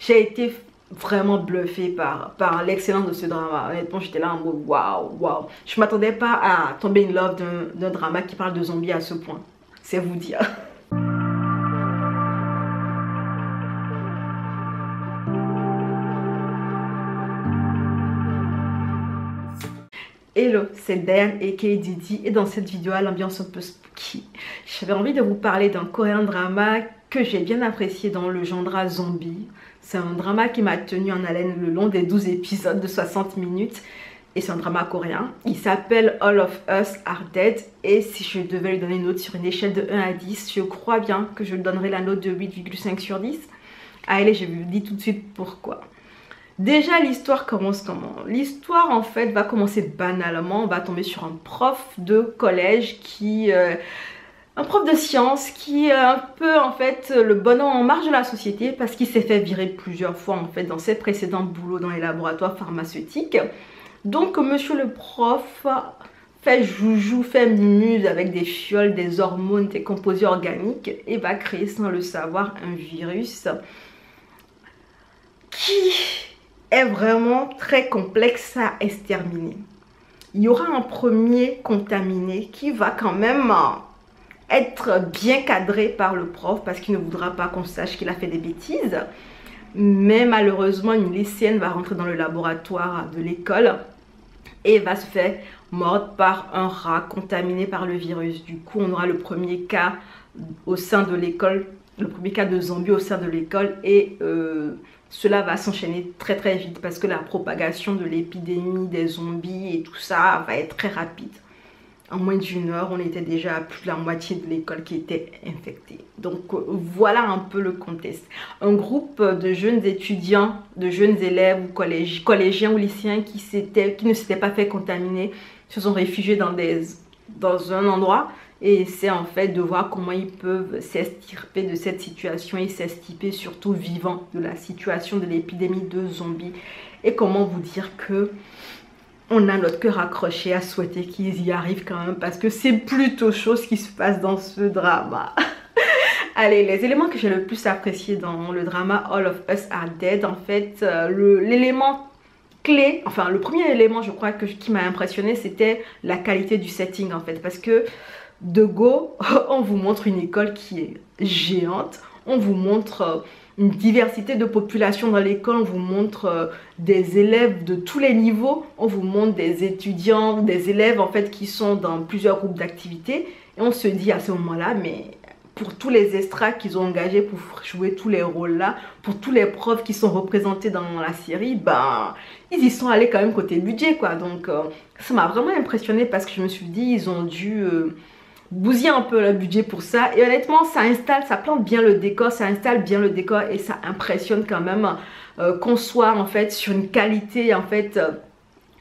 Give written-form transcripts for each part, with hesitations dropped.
J'ai été vraiment bluffée par l'excellence de ce drama. Honnêtement, j'étais là en mode waouh, waouh. Je m'attendais pas à tomber in love d'un drama qui parle de zombies à ce point. C'est vous dire. Hello, c'est Diane aka Didi et dans cette vidéo à l'ambiance un peu spooky, j'avais envie de vous parler d'un coréen drama que j'ai bien apprécié dans le genre zombie. C'est un drama qui m'a tenu en haleine le long des 12 épisodes de 60 minutes et c'est un drama coréen. Il s'appelle All of Us Are Dead et si je devais lui donner une note sur une échelle de 1 à 10, je crois bien que je lui donnerais la note de 8,5 sur 10. Allez, je vous dis tout de suite pourquoi. Déjà, l'histoire commence comment? L'histoire, en fait, va commencer banalement. On va tomber sur un prof de collège un prof de sciences qui est un peu, en fait, le bonhomme en marge de la société parce qu'il s'est fait virer plusieurs fois, en fait, dans ses précédents boulots dans les laboratoires pharmaceutiques. Donc, monsieur le prof fait joujou, fait mumuse avec des fioles, des hormones, des composés organiques et va créer, sans le savoir, un virus qui est vraiment très complexe à exterminer. Il y aura un premier contaminé qui va quand même être bien cadré par le prof parce qu'il ne voudra pas qu'on sache qu'il a fait des bêtises. Mais malheureusement, une lycéenne va rentrer dans le laboratoire de l'école et va se faire mordre par un rat contaminé par le virus. Du coup, on aura le premier cas au sein de l'école, le premier cas de zombie au sein de l'école et cela va s'enchaîner très très vite parce que la propagation de l'épidémie des zombies et tout ça va être très rapide. En moins d'une heure, on était déjà à plus de la moitié de l'école qui était infectée. Donc voilà un peu le contexte. Un groupe de jeunes étudiants, de jeunes élèves ou collégiens ou lycéens qui ne s'étaient pas fait contaminer se sont réfugiés dans un endroit et essaient en fait de voir comment ils peuvent s'extirper de cette situation et s'extirper surtout vivant de la situation de l'épidémie de zombies. Et comment vous dire que on a notre cœur accroché à souhaiter qu'ils y arrivent quand même parce que c'est plutôt chaud ce qui se passe dans ce drama. Allez, les éléments que j'ai le plus apprécié dans le drama All of Us Are Dead, en fait, l'élément clé, enfin le premier élément je crois qui m'a impressionné, c'était la qualité du setting en fait, parce que de go, on vous montre une école qui est géante, on vous montre une diversité de population dans l'école, on vous montre des élèves de tous les niveaux, on vous montre des étudiants, des élèves en fait qui sont dans plusieurs groupes d'activités et on se dit à ce moment-là, mais pour tous les extras qu'ils ont engagés pour jouer tous les rôles là, pour tous les profs qui sont représentés dans la série, ben ils y sont allés quand même côté budget quoi. Donc ça m'a vraiment impressionné parce que je me suis dit ils ont dû bousiller un peu le budget pour ça et honnêtement ça plante bien le décor, ça installe bien le décor et ça impressionne quand même qu'on soit en fait sur une qualité en fait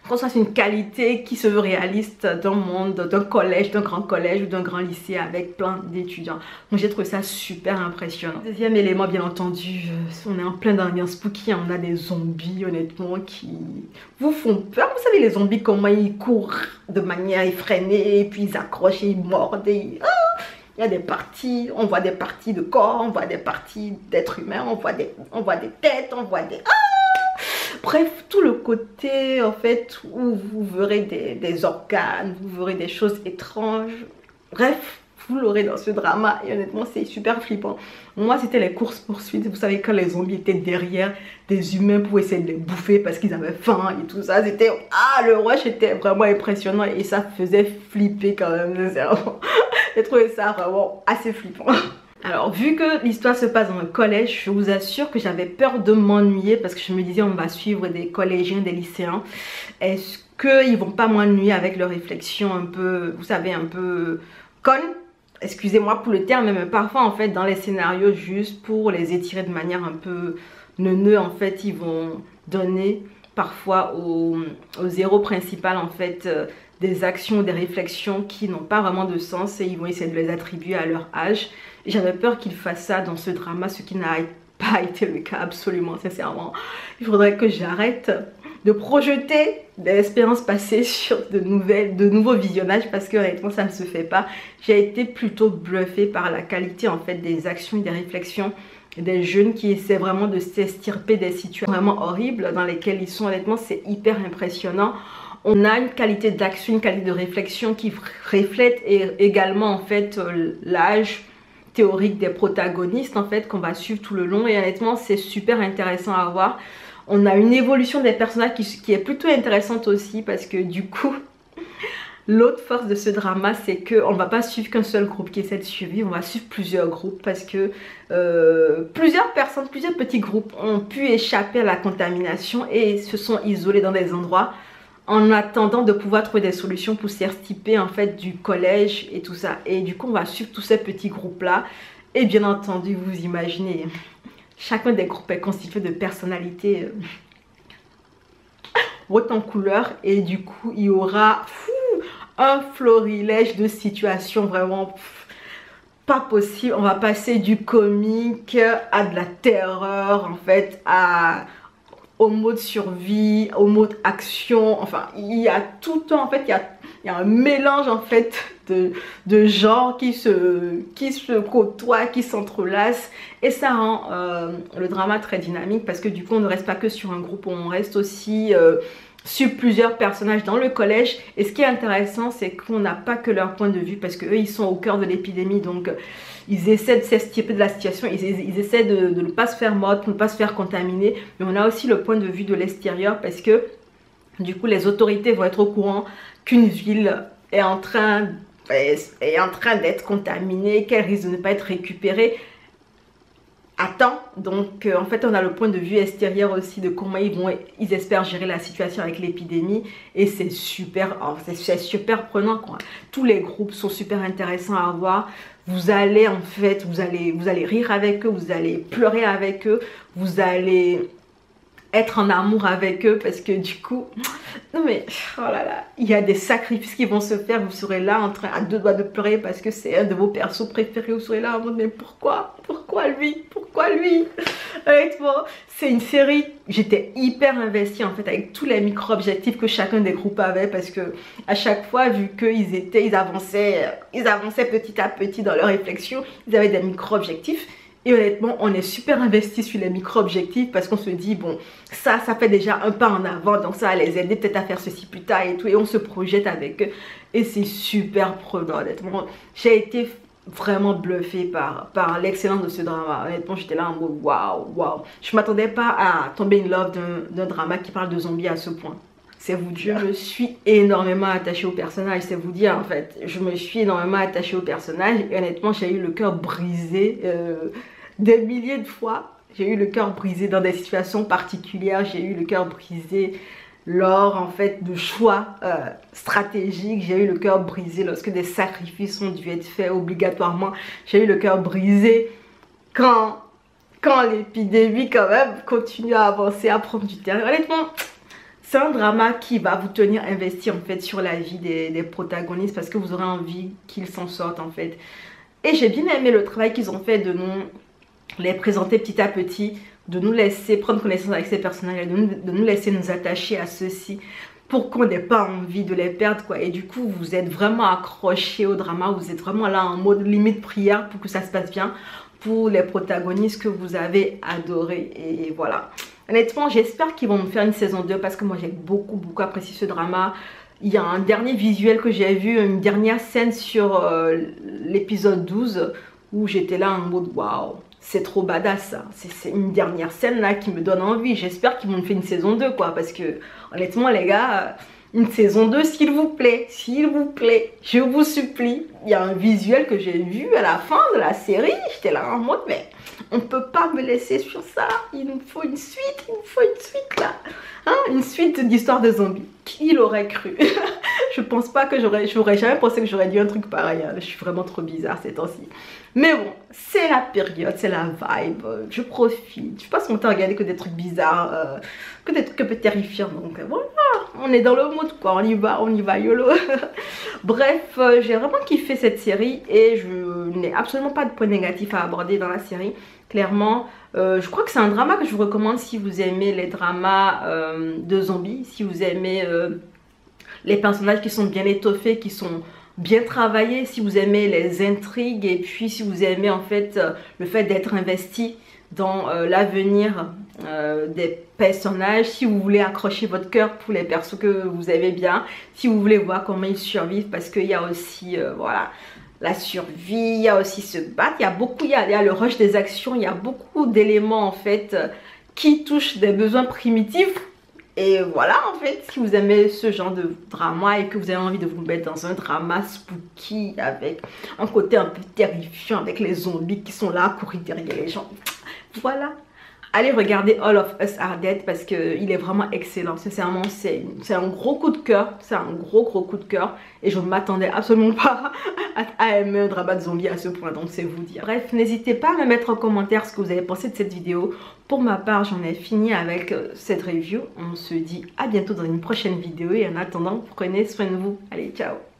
qu'on soit sur une qualité qui se veut réaliste d'un monde, d'un collège, d'un grand collège ou d'un grand lycée avec plein d'étudiants. Donc j'ai trouvé ça super impressionnant. Deuxième élément, bien entendu, on est en plein d'ambiance spooky, on a des zombies honnêtement qui vous font peur. Vous savez les zombies comment ils courent de manière effrénée et puis ils accrochent et ils mordent et il y a des parties, on voit des parties de corps, on voit des parties d'êtres humains, on voit des têtes, on voit des... Bref, tout le côté en fait où vous verrez des organes, vous verrez des choses étranges. Bref, vous l'aurez dans ce drama et honnêtement c'est super flippant. Moi c'était les courses poursuites, vous savez quand les zombies étaient derrière des humains pour essayer de les bouffer parce qu'ils avaient faim et tout ça. C'était le rush était vraiment impressionnant et ça faisait flipper quand même le cerveau. J'ai trouvé ça vraiment assez flippant. Alors vu que l'histoire se passe dans un collège, je vous assure que j'avais peur de m'ennuyer parce que je me disais on va suivre des collégiens, des lycéens. Est-ce qu'ils vont pas m'ennuyer avec leurs réflexions un peu, vous savez, un peu connes? Excusez-moi pour le terme, mais parfois en fait dans les scénarios juste pour les étirer de manière un peu neuneux, en fait ils vont donner parfois au héros principal en fait des actions, des réflexions qui n'ont pas vraiment de sens et ils vont essayer de les attribuer à leur âge. J'avais peur qu'ils fassent ça dans ce drama, ce qui n'a pas été le cas absolument, sincèrement. Il faudrait que j'arrête de projeter des expériences passées sur de nouveaux visionnages parce que honnêtement ça ne se fait pas. J'ai été plutôt bluffée par la qualité en fait des actions et des réflexions des jeunes qui essaient vraiment de s'extirper des situations vraiment horribles dans lesquelles ils sont. Honnêtement, c'est hyper impressionnant. On a une qualité d'action, une qualité de réflexion qui reflète également en fait l'âge théorique des protagonistes en fait qu'on va suivre tout le long, et honnêtement c'est super intéressant à voir. On a une évolution des personnages qui est plutôt intéressante aussi, parce que du coup l'autre force de ce drama, c'est qu'on ne va pas suivre qu'un seul groupe qui essaie de suivre, on va suivre plusieurs groupes, parce que plusieurs personnes, plusieurs petits groupes ont pu échapper à la contamination et se sont isolés dans des endroits en attendant de pouvoir trouver des solutions pour s'extirper en fait du collège et tout ça. Et du coup, on va suivre tous ces petits groupes-là. Et bien entendu, vous imaginez, chacun des groupes est constitué de personnalités hautes en couleur. Et du coup, il y aura un florilège de situations vraiment pas possible. On va passer du comique à de la terreur, en fait, au mode survie, au mode action. Enfin, il y a tout le temps, en fait, il y a un mélange, en fait, de genres qui se côtoient, qui s'entrelacent. Et ça rend le drama très dynamique, parce que du coup, on ne reste pas que sur un groupe, on reste aussi sur plusieurs personnages dans le collège. Et ce qui est intéressant, c'est qu'on n'a pas que leur point de vue, parce qu'eux, ils sont au cœur de l'épidémie. Donc, ils essaient de s'extirper de la situation, ils essaient de ne pas se faire mordre, de ne pas se faire contaminer. Mais on a aussi le point de vue de l'extérieur, parce que du coup, les autorités vont être au courant qu'une ville est en train d'être contaminée, qu'elle risque de ne pas être récupérée à temps. Donc en fait, on a le point de vue extérieur aussi de comment ils espèrent gérer la situation avec l'épidémie, et c'est super, c'est super prenant quoi. Tous les groupes sont super intéressants à voir. Vous allez en fait, vous allez rire avec eux, vous allez pleurer avec eux, vous allez être en amour avec eux, parce que du coup, non mais, oh là là, il y a des sacrifices qui vont se faire. Vous serez là en train, à deux doigts de pleurer, parce que c'est un de vos persos préférés. Vous serez là en mode, mais pourquoi lui, honnêtement, c'est une série, j'étais hyper investie en fait avec tous les micro-objectifs que chacun des groupes avait, parce que à chaque fois, vu qu'ils avançaient petit à petit dans leur réflexion, ils avaient des micro-objectifs. Et honnêtement, on est super investi sur les micro-objectifs, parce qu'on se dit, bon, ça fait déjà un pas en avant, donc ça va les aider peut-être à faire ceci plus tard et tout. Et on se projette avec eux. Et c'est super prenant, honnêtement. J'ai été vraiment bluffée par l'excellence de ce drama. Honnêtement, j'étais là en mode waouh. Je m'attendais pas à tomber in love d'un drama qui parle de zombies à ce point. C'est vous dire. Je me suis énormément attachée au personnage, c'est vous dire en fait. Je me suis énormément attachée au personnage, et honnêtement, j'ai eu le cœur brisé des milliers de fois. J'ai eu le cœur brisé dans des situations particulières. J'ai eu le cœur brisé lors en fait de choix stratégiques. J'ai eu le cœur brisé lorsque des sacrifices ont dû être faits obligatoirement. J'ai eu le cœur brisé quand l'épidémie quand même continue à avancer, à prendre du terrain. Honnêtement, c'est un drama qui va vous tenir investi en fait sur la vie des protagonistes, parce que vous aurez envie qu'ils s'en sortent en fait. Et j'ai bien aimé le travail qu'ils ont fait de nous les présenter petit à petit, de nous laisser prendre connaissance avec ces personnages, de nous laisser nous attacher à ceux-ci pour qu'on n'ait pas envie de les perdre quoi. Et du coup, vous êtes vraiment accroché au drama, vous êtes vraiment là en mode limite prière pour que ça se passe bien pour les protagonistes que vous avez adorés. Et voilà. Honnêtement, j'espère qu'ils vont me faire une saison 2, parce que moi j'ai beaucoup apprécié ce drama. Il y a un dernier visuel que j'ai vu, une dernière scène sur l'épisode 12, où j'étais là en mode waouh, c'est trop badass ça. C'est une dernière scène là qui me donne envie. J'espère qu'ils vont me faire une saison 2 quoi, parce que honnêtement les gars, une saison 2 s'il vous plaît, je vous supplie. Il y a un visuel que j'ai vu à la fin de la série, j'étais là en mode mais on peut pas me laisser sur ça, il nous faut une suite, là, hein, une suite d'histoires de zombies. Qui l'aurait cru? Je pense pas que j'aurais jamais pensé que j'aurais dit un truc pareil, hein. Je suis vraiment trop bizarre ces temps-ci. Mais bon, c'est la période, c'est la vibe, je profite. Je passe mon temps à regarder que des trucs bizarres, que des trucs un peu terrifiants. Donc voilà, on est dans le mood quoi, on y va YOLO. Bref, j'ai vraiment kiffé cette série, et je n'ai absolument pas de points négatifs à aborder dans la série. Clairement, je crois que c'est un drama que je vous recommande si vous aimez les dramas de zombies, si vous aimez les personnages qui sont bien étoffés, qui sont bien travaillés, si vous aimez les intrigues, et puis si vous aimez en fait le fait d'être investi dans l'avenir des personnages, si vous voulez accrocher votre cœur pour les persos que vous aimez bien, si vous voulez voir comment ils survivent, parce qu'il y a aussi, voilà, la survie, il y a aussi se battre, il y a beaucoup, il y a le rush des actions, il y a beaucoup d'éléments en fait qui touchent des besoins primitifs. Et voilà, en fait, si vous aimez ce genre de drama et que vous avez envie de vous mettre dans un drama spooky avec un côté un peu terrifiant, avec les zombies qui sont là à courir derrière les gens, voilà. Allez regarder All of Us Are Dead parce qu'il est vraiment excellent. Sincèrement, c'est un gros coup de cœur. C'est un gros coup de cœur. Et je ne m'attendais absolument pas à aimer un drama de zombie à ce point. Donc c'est vous dire. Bref, n'hésitez pas à me mettre en commentaire ce que vous avez pensé de cette vidéo. Pour ma part, j'en ai fini avec cette review. On se dit à bientôt dans une prochaine vidéo. Et en attendant, prenez soin de vous. Allez, ciao!